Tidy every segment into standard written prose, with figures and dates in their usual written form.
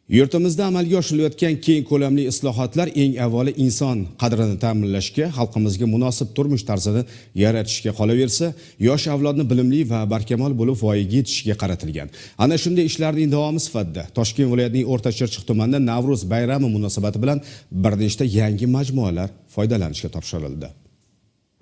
Yurtimizda amalga oshirilayotgan keng ko'lamli islohotlar eng avvalo inson qadrini ta'minlashga, xalqimizga munosib turmush tarzini yaratishga qolaversa, yosh avlodni bilimli va barkamol bo'lib voyaga yetishiga qaratilgan. Ana shunday ishlarning davomi sifatida Toshkent viloyatining O'rta Chirchiq tumanida Navro'z bayrami munosabati bilan bir nechta yangi majmualar foydalanishga topshirildi.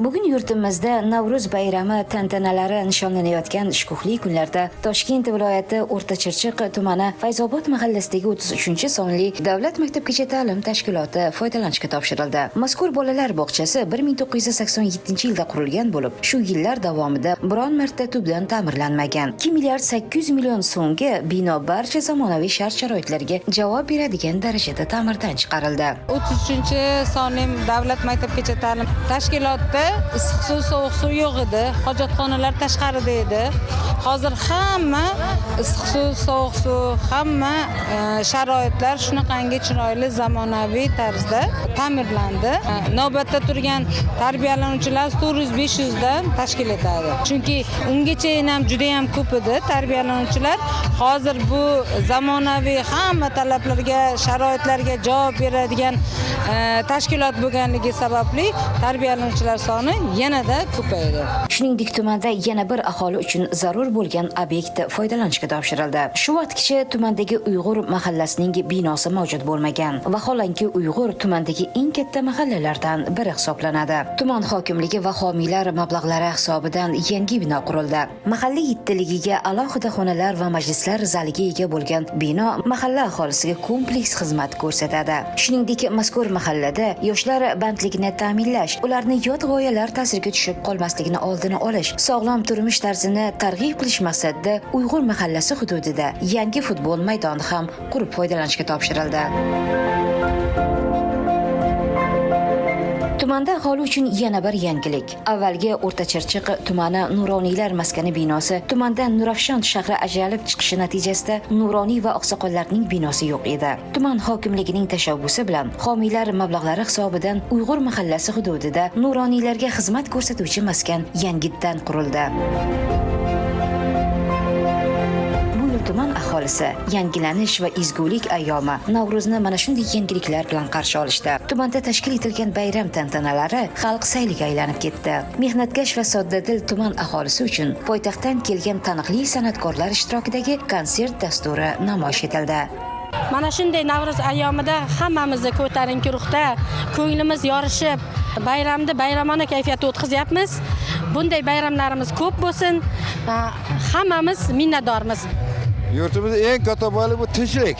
Bugun yurtimizda Navro'z bayrami tantanalari nishonlanayotgan shukuhli kunlarda Toshkent viloyati O'rta Chirchiq tumani Fayzobod mahallasidagi 33-sonli Davlat maktabgacha ta'lim tashkiloti foydalanishga topshirildi. Mazkur bolalar bog'chasi 1987-yilda qurilgan bo'lib, shu yillar davomida biron marta tubdan ta'mirlanmagan. 2 milliard 800 million so'mga bino barcha zamonaviy shart-sharoitlarga javob beradigan darajada ta'mirdan chiqarildi. 33-sonli Davlat maktabgacha ta'lim tashkiloti issiq suv, sovuq suv yo'q edi, hojatxonalar tashqarida edi. Hozir hamma issiq suv, sovuq suv, hamma sharoitlar shunaqangi chiroyli zamonaviy tarzda ta'mirlandi. Navbatda turgan tarbiyalanuvchilar 400-500 dan tashkil etadi. Chunki ungacha ham juda ham ko'p edi tarbiyalanuvchilar. Hozir bu zamonaviy hamma talablarga, sharoitlarga javob beradigan tashkilot bo'lganligi sababli tarbiyalanuvchilar soni yanada ko'paydi. Shuningdek, tumanda yana bir aholi uchun zarur bo'lgan obyekt foydalanishga topshirildi. Shu vaqtgacha tumandagi Uyg'ur mahallasining binosi mavjud bo'lmagan. Vaholanki Uyg'ur tumandagi eng katta mahallalardan biri hisoblanadi. Tuman hokimligi va homiylar mablag'lari hisobidan yangi bino qurildi. Mahalliy yettiligiga alohida xonalar va majlislar zaliga ega bo'lgan bino mahalla aholisiga kompleks xizmat ko'rsatadi. Shuningdek, mazkur mahallada yoshlar bandligini ta'minlash, ularni yot g'oyalar ta'siriga tushib qolmasligini oldini olish, sog'lom turmush tarzini targ'ib qilish maqsadida Uyg'ur mahallasi hududida yangi futbol maydoni ham qurib foydalanishga topshirildi. Tumanda aholi uchun yana bir yangilik. Avvalgi O'rta Chirchiq tumani Nuroniylar maskani binosi tumandan Nurafshon shahri ajralib chiqishi natijasida Nuroniy va oqsoqollarning binosi yo'q edi. Tuman hokimligining tashabbusi bilan homiylar mablag'lari hisobidan Uyg'ur mahallasi hududida Nuroniylarga xizmat ko'rsatuvchi maskan yangitdan qurildi. Tuman aholisi yangilanish va izgulik ayyomi Navro'zni mana shunday yangiliklar bilan qarshi olishdi. Tumanda tashkil etilgan bayram tantanalari xalq sayliga aylanib ketdi. Mehnatkash va soddadil tuman aholisi uchun poytaxtdan kelgan taniqli san'atkorlar ishtirokidagi konsert dasturi namoyish etildi. Mana shunday Navro'z ayyomida hammamizni ko'tarinki ruhda, ko'nglimiz yorishib, bayramni bayramona kayfiyatda o'tkazyapmiz. Bunday bayramlarimiz ko'p bo'lsin. Hammamiz minnatdormiz. Yurtimizda eng katta boylik bu tinchlik.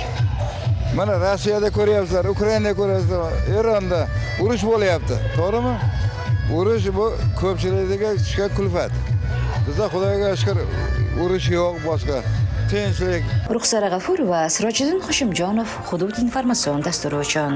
Mana Rossiyada ko'ryapsizlar, Ukrainada ko'ryapsizlar, Eronda urush bo'lyapti, to'g'rimi? Urush bu ko'pchilikga tushgan kulfat. Bizda Xudoga shukr urush yo'q, boshqa tinchlik. Ruxsara G'afurova, Sirojiddin Hoshimjonov, Hudud informatsion dasturi uchun.